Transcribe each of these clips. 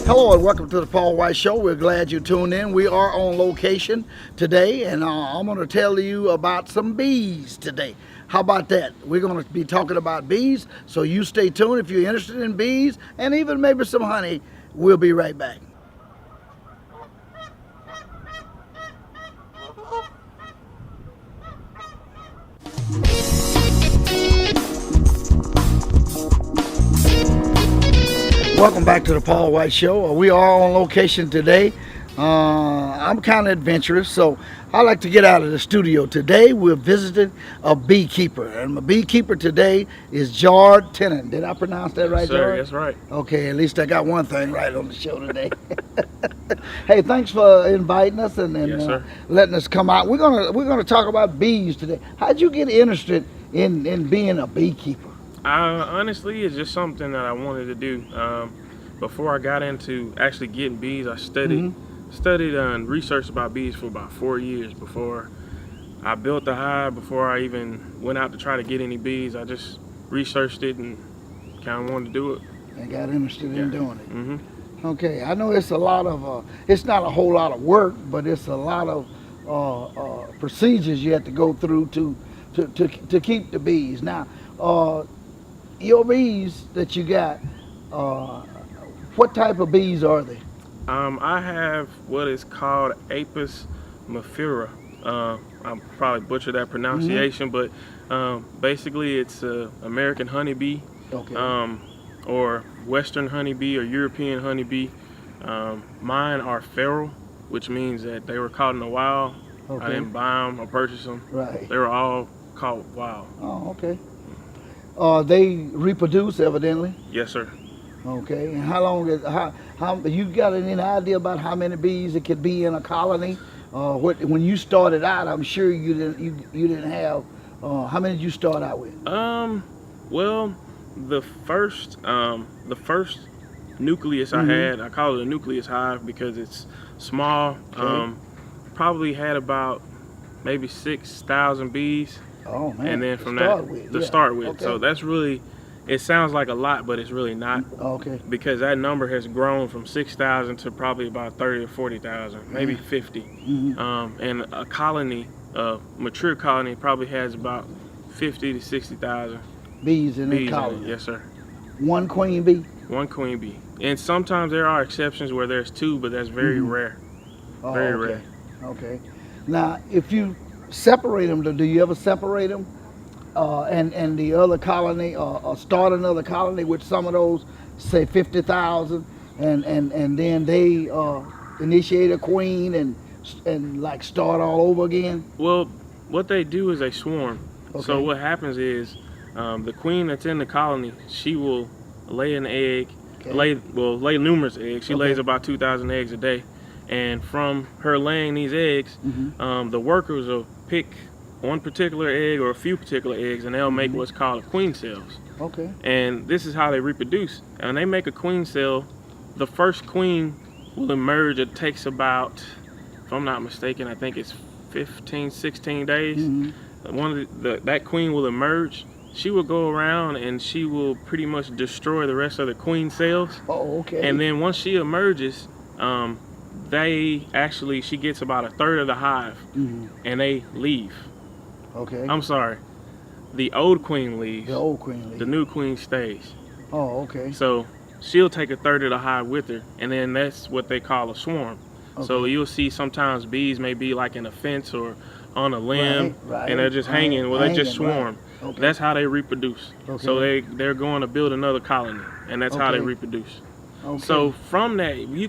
Hello and welcome to the Paul White Show. We're glad you tuned in. We are on location today, and I'm going to tell you about some bees today. How about that? We're going to be talking about bees, so you stay tuned if you're interested in bees and even maybe some honey. We'll be right back. Welcome back to the Paul White Show. We are on location today. I'm kind of adventurous, so I like to get out of the studio. Today we're visiting a beekeeper, and my beekeeper today is Tinnon. Did I pronounce that right, Sir, George? that's right. Okay, at least I got one thing right on the show today. Hey, thanks for inviting us and Yes, letting us come out. We're gonna talk about bees today. How'd you get interested in being a beekeeper? Honestly, it's just something that I wanted to do. Before I got into actually getting bees, I studied and researched about bees for about 4 years before I built the hive. Before I even went out to try to get any bees, I just researched it and kind of wanted to do it. And got interested in doing it. Mm-hmm. Okay, I know it's a lot of, it's not a whole lot of work, but it's a lot of procedures you have to go through to keep the bees. Now, your bees that you got, what type of bees are they? I have what is called Apis mellifera. I probably butchered that pronunciation, but basically it's a American honeybee, Okay. or Western honeybee or European honeybee. Mine are feral, which means that they were caught in the wild. Okay. I didn't buy them or purchase them. Right. They were all caught wild. Oh, okay. They reproduce evidently. Yes, sir. Okay. And how long is how you got any idea about how many bees it could be in a colony? When you started out, I'm sure you didn't have. How many did you start out with? Well, the first nucleus I had, I call it a nucleus hive because it's small. Okay. Probably had about maybe 6,000 bees. Oh man! And then from start with. Okay. So that's really, it sounds like a lot, but it's really not. Okay. Because that number has grown from 6,000 to probably about 30 or 40,000, maybe 50. And a colony, a mature colony, probably has about 50 to 60,000 bees in the bees colony. in it. Yes, sir. One queen bee. One queen bee. And sometimes there are exceptions where there's two, but that's very rare. Oh, Very okay. rare. Okay. Now, if you separate them, do you ever separate them? And the other colony, or start another colony with some of those, say 50,000, and then they initiate a queen and like start all over again? Well, what they do is they swarm. Okay. So what happens is the queen that's in the colony, she will lay an egg, Okay. lay numerous eggs. She Okay. lays about 2,000 eggs a day. And from her laying these eggs, the workers will pick one particular egg or a few particular eggs, and they'll make what's called queen cells. Okay. And this is how they reproduce. And they make a queen cell. The first queen will emerge. It takes about, if I'm not mistaken, I think it's 15, 16 days. That queen will emerge. She will go around and she will pretty much destroy the rest of the queen cells. Oh, okay. And then once she emerges, she gets about a third of the hive, and they leave. Okay. I'm sorry, the old queen leaves. The old queen leaves. The new queen stays. Oh, okay. So she'll take a third of the hive with her, and then that's what they call a swarm. Okay. So you'll see sometimes bees may be like in a fence or on a limb, Right, and they're just hanging. Well, they just hanging, swarm. right. Okay. That's how they reproduce. Okay. So they're going to build another colony, and that's how they Okay. reproduce. Okay. So from that, we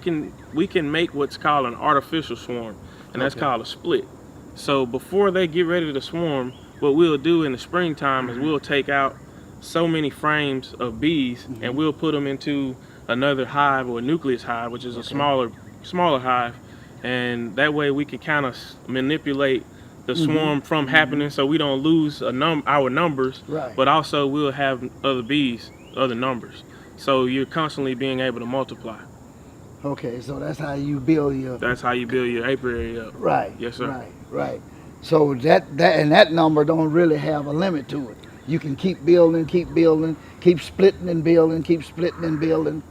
can make what's called an artificial swarm, and that's Okay. called a split. So before they get ready to swarm, what we'll do in the springtime is we'll take out so many frames of bees, and we'll put them into another hive or a nucleus hive, which is a smaller hive, and that way we can kind of manipulate the swarm from happening, so we don't lose our numbers, Right. but also we'll have other bees, other numbers. So you're constantly being able to multiply. Okay, so that's how you build your. That's how you build your apiary up. Right. Yes, sir. Right. So that number don't really have a limit to it. You can keep building, keep splitting and building, keep splitting and building.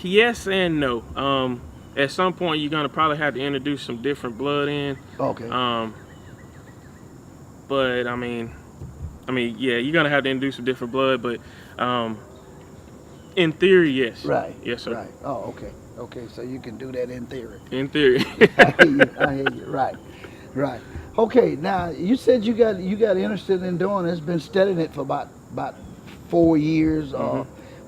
Yes and no. At some point, you're gonna probably have to introduce some different blood in. Okay. But yeah, you're gonna have to introduce some different blood. But in theory, yes. Right. Yes, sir. Right. Oh, okay. Okay. So you can do that in theory. In theory. I hear you. I hear you. Right. Right. Okay. Now you said you got interested in doing this. Been studying it for about 4 years.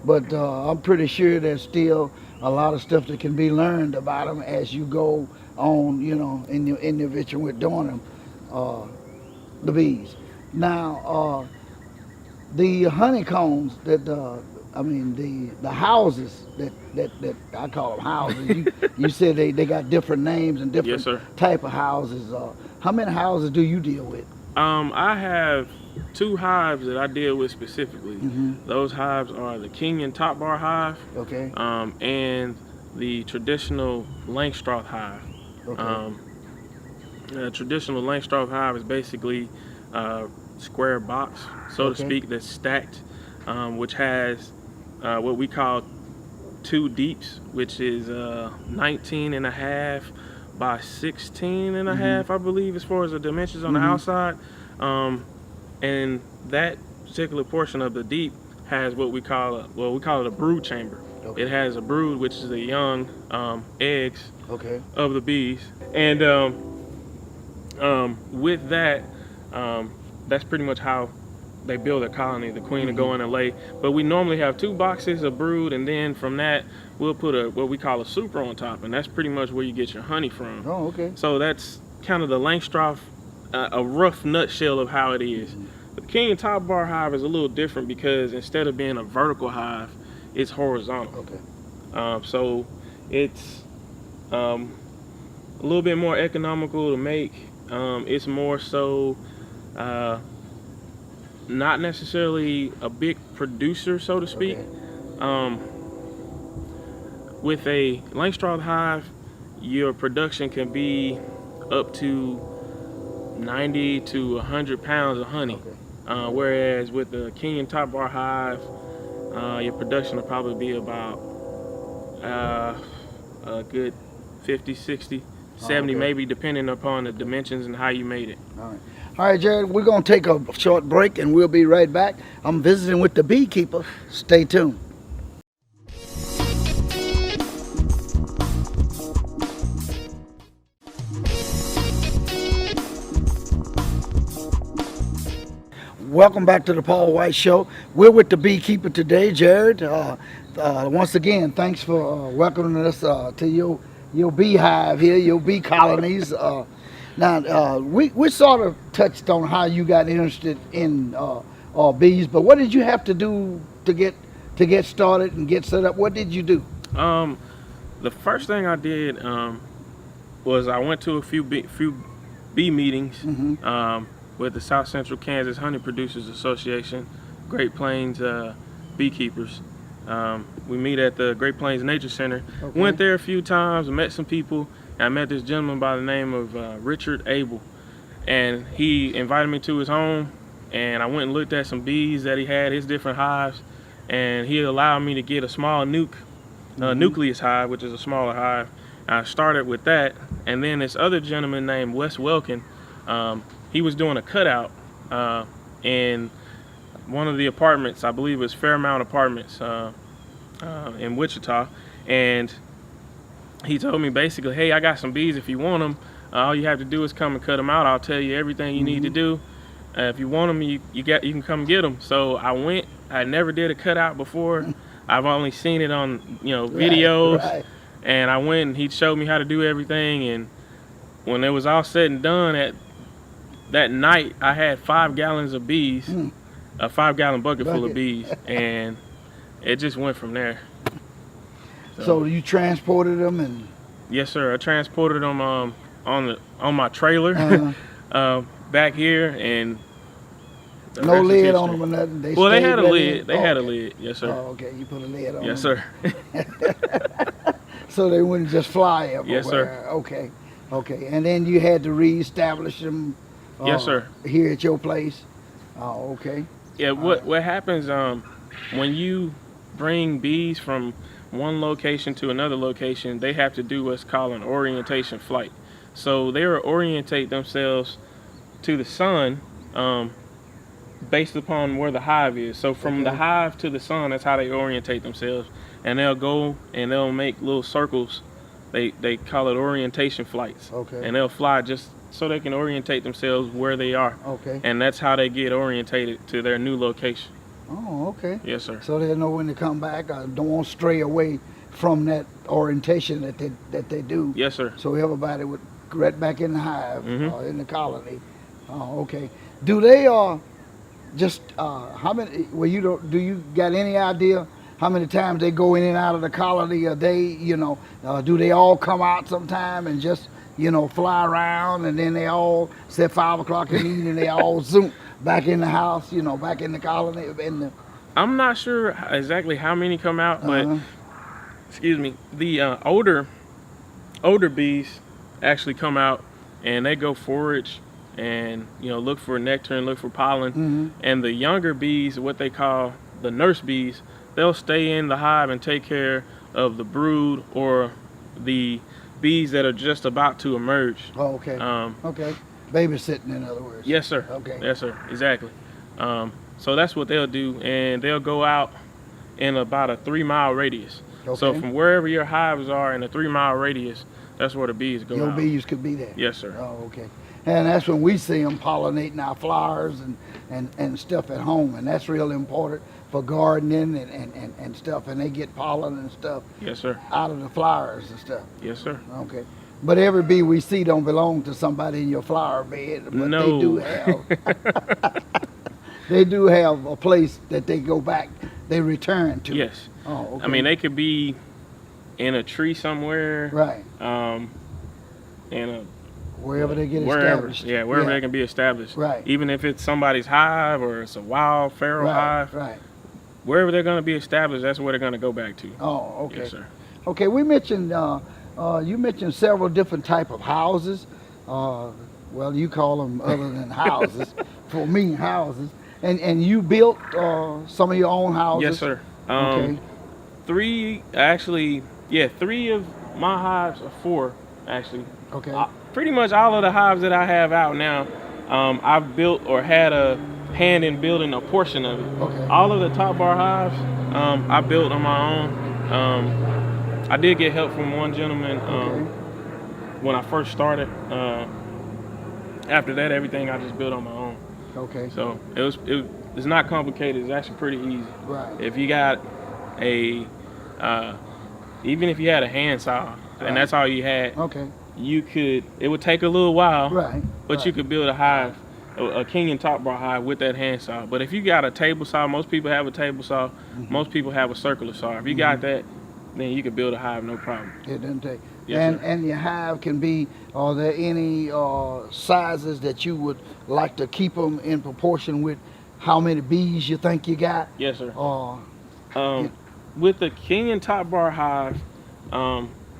But I'm pretty sure there's still a lot of stuff that can be learned about them as you go on. You know, in your venture with doing them, the bees. Now, the honeycombs that the houses that I call them houses. You said they got different names and different Yes, sir. type of houses. How many houses do you deal with? I have 2 hives that I deal with specifically. Those hives are the Kenyan top bar hive, Okay. and the traditional Langstroth hive. Okay. The traditional Langstroth hive is basically a square box, so to speak, that's stacked, which has what we call 2 deeps, which is 19 and a half by 16 and a half, I believe, as far as the dimensions on the outside. And that particular portion of the deep has what we call it a brood chamber. Okay. It has a brood, which is the young eggs Okay. of the bees, and with that, that's pretty much how they build a colony. The queen will go in and lay, but we normally have 2 boxes of brood, and then from that we'll put what we call a super on top, and that's pretty much where you get your honey from. Oh, okay. So that's kind of the Langstroth, a rough nutshell of how it is. The Kenyan top bar hive is a little different because instead of being a vertical hive, it's horizontal. Okay. So it's a little bit more economical to make. It's more so not necessarily a big producer, so to speak. Okay. With a Langstroth hive, your production can be up to 90 to 100 pounds of honey. Okay. Whereas with the Kenyan top bar hive, your production will probably be about a good 50, 60, 70, okay. maybe, depending upon the dimensions and how you made it. All right. All right, Jared, we're going to take a short break and we'll be right back. I'm visiting with the beekeeper. Stay tuned. Welcome back to the Paul White Show. We're with the beekeeper today, Jared. Once again, thanks for welcoming us to your beehive here, your bee colonies. Now, we sort of touched on how you got interested in bees, but what did you have to do to get started and get set up? What did you do? The first thing I did was I went to a few bee meetings with the South Central Kansas Honey Producers Association, Great Plains Beekeepers. We meet at the Great Plains Nature Center. Okay. Went there a few times, met some people. I met this gentleman by the name of Richard Abel, and he invited me to his home, and I went and looked at some bees that he had, his different hives, and he allowed me to get a small nucleus hive, which is a smaller hive. I started with that, and then this other gentleman named Wes Welkin, he was doing a cutout in one of the apartments, I believe it was Fairmount Apartments in Wichita, and he told me basically, hey, I got some bees if you want them. All you have to do is come and cut them out. I'll tell you everything you need to do. If you want them, you can come get them. So I went. I never did a cutout before. I've only seen it on videos. Right. And I went and he showed me how to do everything. And when it was all said and done, at that night I had 5 gallons of bees, a 5-gallon bucket full of bees, and it just went from there. So you transported them and? Yes, sir. I transported them on my trailer back here, and no lid on them or nothing. They had a lid. They had a lid. Yes, sir. Oh, okay. You put a lid on them. Yes, sir. So they wouldn't just fly everywhere. Yes, sir. Okay. Okay. And then you had to reestablish them. Yes, sir. Here at your place. Oh, okay. Yeah. What happens when you bring bees from one location to another location, they have to do what's called an orientation flight. So they will orientate themselves to the sun based upon where the hive is. So from the hive to the sun, that's how they orientate themselves. And they'll go and they'll make little circles. They call it orientation flights. Okay. And they'll fly just so they can orientate themselves where they are. Okay. And that's how they get orientated to their new location. Oh, okay. Yes, sir. So they'll know when to come back. Don't want to stray away from that orientation that they do. Yes, sir. So everybody would get back in the hive, in the colony. Oh, okay. Do they just how many? Well, do you got any idea how many times they go in and out of the colony a day? You know, do they all come out sometime and just fly around, and then they all say 5 o'clock in the evening they all zoom back in the house, back in the colony? I'm not sure exactly how many come out, but excuse me, the older bees actually come out and they go forage and look for nectar and look for pollen. And the younger bees, what they call the nurse bees, they'll stay in the hive and take care of the brood or the bees that are just about to emerge. Oh, okay. Okay. Babysitting, in other words. Yes, sir. Okay. Yes, sir. Exactly. So that's what they'll do, and they'll go out in about a 3-mile radius. Okay. So from wherever your hives are in a 3-mile radius, that's where the bees go Your out. bees could be there. Yes, sir. Oh, okay. And that's when we see them pollinating our flowers and stuff at home, and that's real important for gardening and stuff, and they get pollen and stuff. Yes, sir. Out of the flowers and stuff. Yes, sir. Okay. But every bee we see don't belong to somebody in your flower bed, but No. they do have a place that they go back, they return to. Yes. Oh, okay. I mean, they could be in a tree somewhere. Right. In a Wherever they get wherever, established. yeah, wherever they can be established. Right. Even if it's somebody's hive or it's a wild feral hive. Right. Wherever they're going to be established, that's where they're going to go back to. Oh, okay. Yes, sir. Okay, we mentioned, you mentioned several different type of houses. Well, you call them other than houses. For me, houses. And you built some of your own houses? Yes, sir. Okay. 3 of my hives, or 4 actually. Okay. Pretty much all of the hives that I have out now, I've built or had a hand in building a portion of it. Okay. All of the top bar hives, I built on my own. I did get help from one gentleman when I first started. After that, everything I just built on my own. Okay. So it's not complicated. It's actually pretty easy. Right. If you got even if you had a hand saw and that's all you had, Okay. It would take a little while, Right. but you could build a hive, a king and top bar hive with that hand saw. But if you got a table saw, most people have a table saw, most people have a circular saw. If you got that, then you can build a hive no problem. It doesn't take. Yes, sir. And your hive can be, are there any sizes that you would like to keep them in proportion with how many bees you think you got? Yes, sir. Yeah. With the king and top bar hive,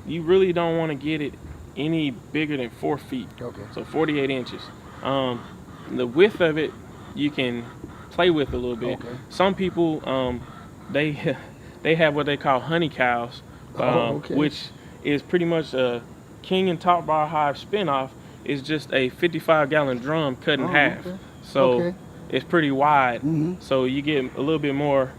you really don't want to get it any bigger than 4 feet. Okay. So 48 inches. The width of it, you can play with a little bit. Okay. Some people, they have what they call honey cows, which is pretty much a king and top bar hive spinoff. It's just a 55-gallon drum cut in half. Okay. So it's pretty wide. So you get a little bit more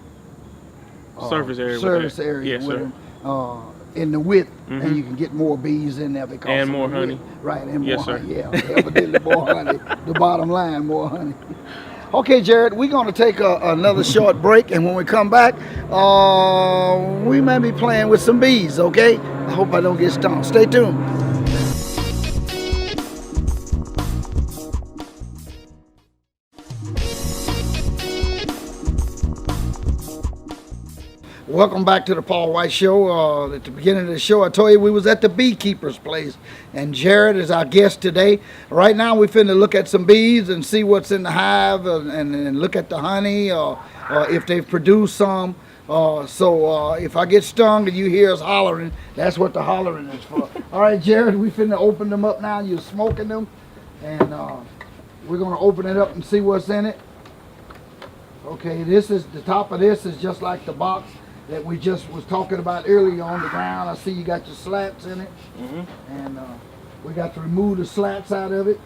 surface area. Surface area Yes, with sir. them, in the width, and you can get more bees in there because And of more the honey. width. Right, and more Yes, sir. honey. Yeah, evidently more honey. The bottom line, more honey. Okay, Jared, we're going to take another short break, and when we come back, we may be playing with some bees, okay? I hope I don't get stung. Stay tuned. Welcome back to the Paul White Show. At the beginning of the show, I told you we was at the Beekeeper's place, and Jared is our guest today. Right now, we're finna look at some bees and see what's in the hive, and look at the honey, or if they've produced some. So if I get stung and you hear us hollering, that's what the hollering is for. All right, Jared, we finna open them up now. You're smoking them, and we're gonna open it up and see what's in it. Okay, this is the top of this is just like the box that we just was talking about earlier on the ground. I see you got your slats in it, and we got to remove the slats out of it.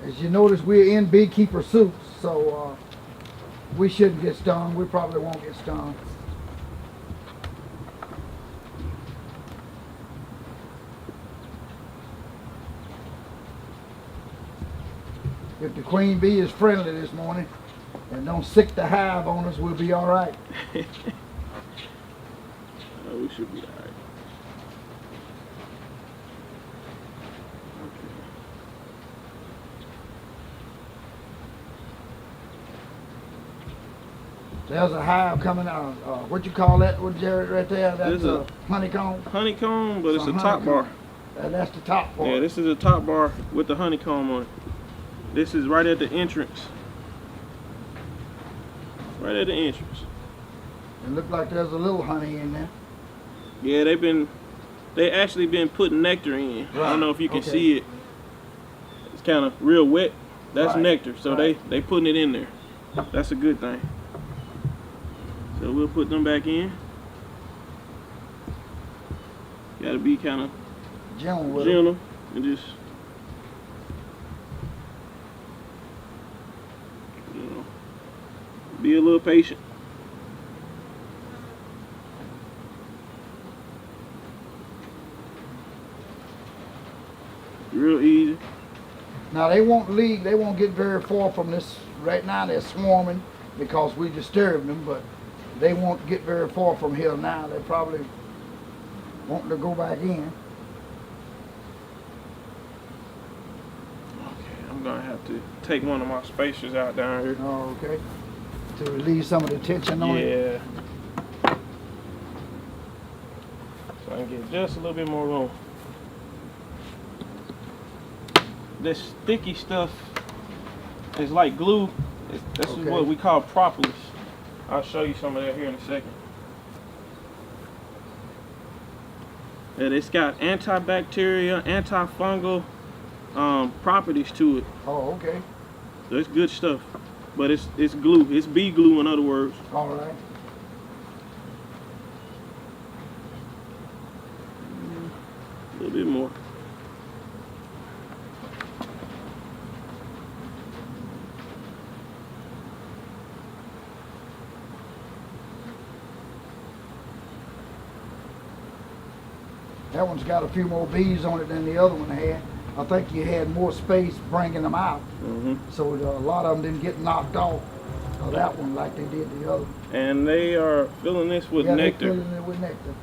As you notice, we're in beekeeper suits, so we shouldn't get stung. We probably won't get stung. If the queen bee is friendly this morning and don't sick the hive on us, we'll be all right. Oh, we should be all right. There's a hive coming out. What you call that? What, Jared, right there? That's a honeycomb. Honeycomb, but it's a top bar. That's the top part. Yeah, this is a top bar with the honeycomb on it. This is right at the entrance. Right at the entrance. It looks like there's a little honey in there. Yeah, they actually been putting nectar in. Right. I don't know if you can see it. It's kind of real wet. That's nectar, so they putting it in there. That's a good thing. So we'll put them back in. Gotta be kind of gentle and just, you know, be a little patient. Real easy. Now they won't leave, they won't get very far from this. Right now they're swarming because we disturbed them, but they won't get very far from here now. They probably want to go back in. Okay, I'm gonna have to take one of my spacers out down here. Oh, okay. To relieve some of the tension on it. Yeah. So I can get just a little bit more room. This sticky stuff is like glue. This is what we call propolis. I'll show you some of that here in a second. And it's got antibacterial, antifungal properties to it. Oh, okay. So it's good stuff. But it's glue. It's bee glue, in other words. All right. A little bit more. That one's got a few more bees on it than the other one had. I think you had more space bringing them out. So a lot of them didn't get knocked off of that one like they did the other. And they are filling this with nectar. They're filling it with nectar.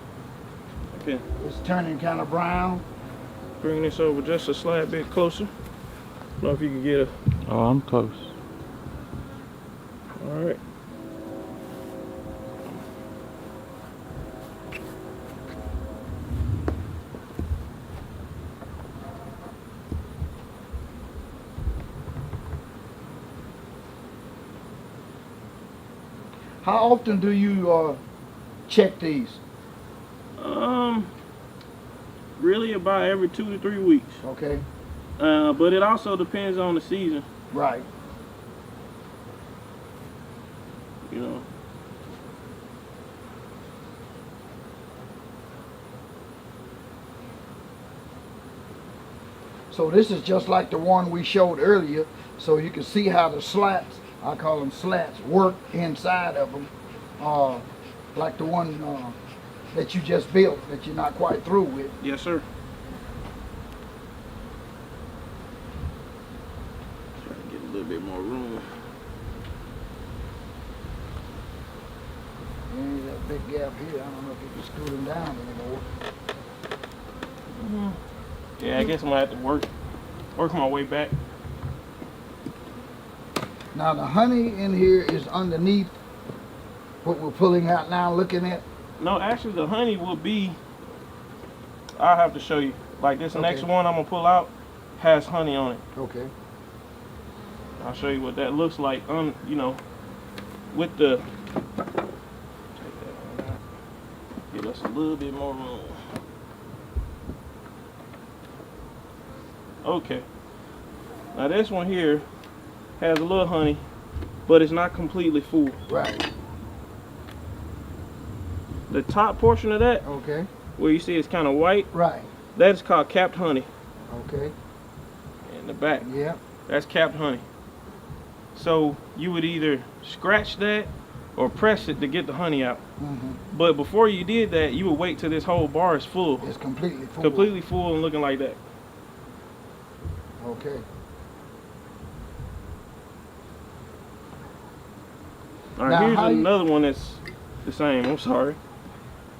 Okay. It's turning kind of brown. Bring this over just a slight bit closer. I don't know if you can get a... Oh, I'm close. All right. How often do you check these? Really about every 2 to 3 weeks. Okay. But it also depends on the season. Right. You know. So this is just like the one we showed earlier. So you can see how the slats, I call them slats, work inside of them. Like the one that you just built that you're not quite through with. Yes, sir. Try to get a little bit more room. There's that big gap here. I don't know if you can screw them down anymore. Yeah, I guess I'm gonna have to work my way back. Now the honey in here is underneath what we're pulling out now, looking at. No, actually the honey will be, I'll have to show you. Like this next one I'm gonna pull out has honey on it. Okay. I'll show you what that looks like, you know, with the, take that one out. Give us a little bit more room. Okay. Now this one here has a little honey, but it's not completely full. Right. the top portion of that, Okay. where you see it's kind of white, Right. that is called capped honey. Okay. In the back, Yeah. that's capped honey. So you would either scratch that or press it to get the honey out. But before you did that, you would wait till this whole bar is full. It's completely full. Completely full and looking like that. Okay. All right, Now, here's how you- another one that's the same. I'm sorry.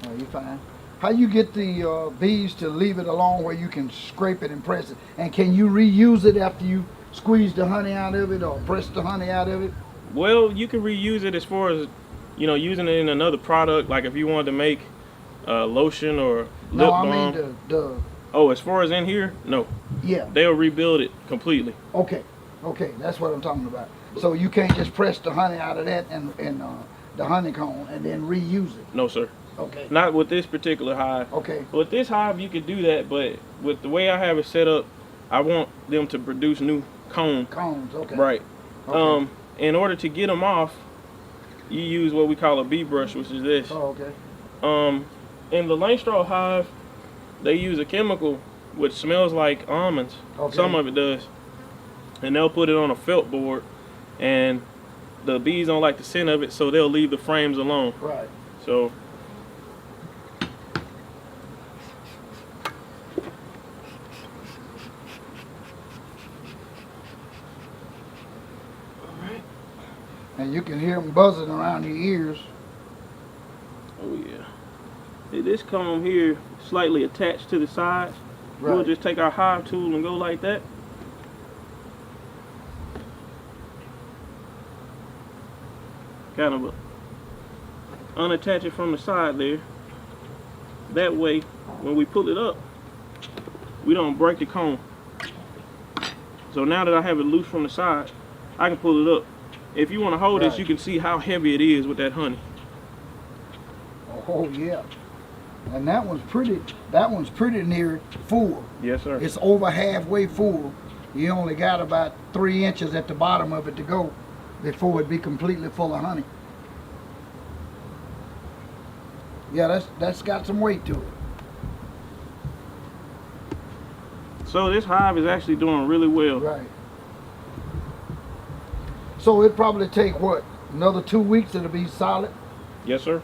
Oh, you fine. How you get the bees to leave it alone where you can scrape it and press it? And can you reuse it after you squeeze the honey out of it or press the honey out of it? Well, you can reuse it as far as, you know, using it in another product. Like if you wanted to make lotion or lip No, balm. I mean the Oh, as far as in here, no. yeah. They'll rebuild it completely. Okay. Okay, that's what I'm talking about. So you can't just press the honey out of that and the honeycomb and then reuse it. No, sir. Okay. Not with this particular hive. Okay. With this hive, you could do that, but with the way I have it set up, I want them to produce new comb. Combs. Okay. Right. Okay. In order to get them off, you use what we call a bee brush, which is this. Oh, okay. In the Langstroth hive, they use a chemical which smells like almonds. Okay. Some of it does. And they'll put it on a felt board, and the bees don't like the scent of it, so they'll leave the frames alone. Right. So And you can hear them buzzing around your ears. oh yeah. See, this comb here slightly attached to the sides. Right. We'll just take our hive tool and go like that. Kind of unattach it from the side there. That way, when we pull it up, we don't break the comb. So now that I have it loose from the side, I can pull it up. If you want to hold this, Right. you can see how heavy it is with that honey. Oh yeah. And that one's pretty. That one's pretty near full. Yes, sir. It's over halfway full. You only got about 3 inches at the bottom of it to go before it be completely full of honey. Yeah, that's got some weight to it. So this hive is actually doing really well. Right. So it probably take what, another 2 weeks it'll be solid? Yes, sir.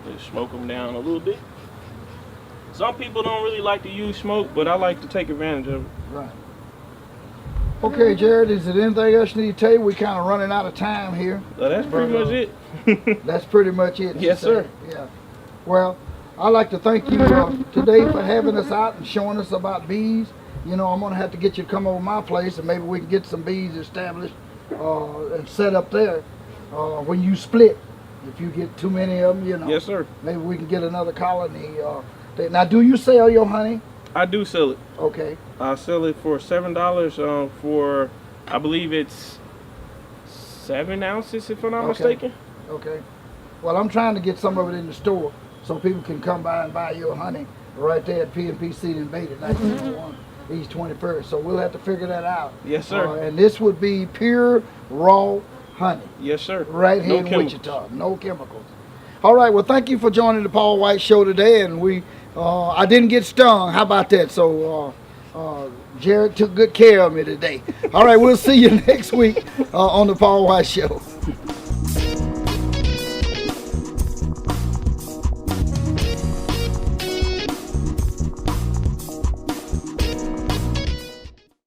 Just smoke them down a little bit. Some people don't really like to use smoke, but I like to take advantage of it. Right. Okay, Jared, is there anything else you need to tell you? We're kind of running out of time here. So that's pretty much it. That's pretty much it. Yes, sir. Yeah. Well, I'd like to thank you today for having us out and showing us about bees. You know, I'm going to have to get you to come over my place and maybe we can get some bees established and set up there when you split. If you get too many of them, you know. Yes, sir. Maybe we can get another colony. Now, do you sell your honey? I do sell it. Okay. I sell it for $7 for, I believe it's 7 ounces, if I'm not mistaken. Okay. Well, I'm trying to get some of it in the store so people can come by and buy your honey right there at P&P Seed and Bait at 1901 East 21st. So we'll have to figure that out. Yes, sir. And this would be pure raw honey. Yes, sir. Right here No in chemicals. Wichita. No chemicals. All right. Well, thank you for joining the Paul White Show today. And I didn't get stung. How about that? So Jared took good care of me today. All right. We'll see you next week on the Paul White Show.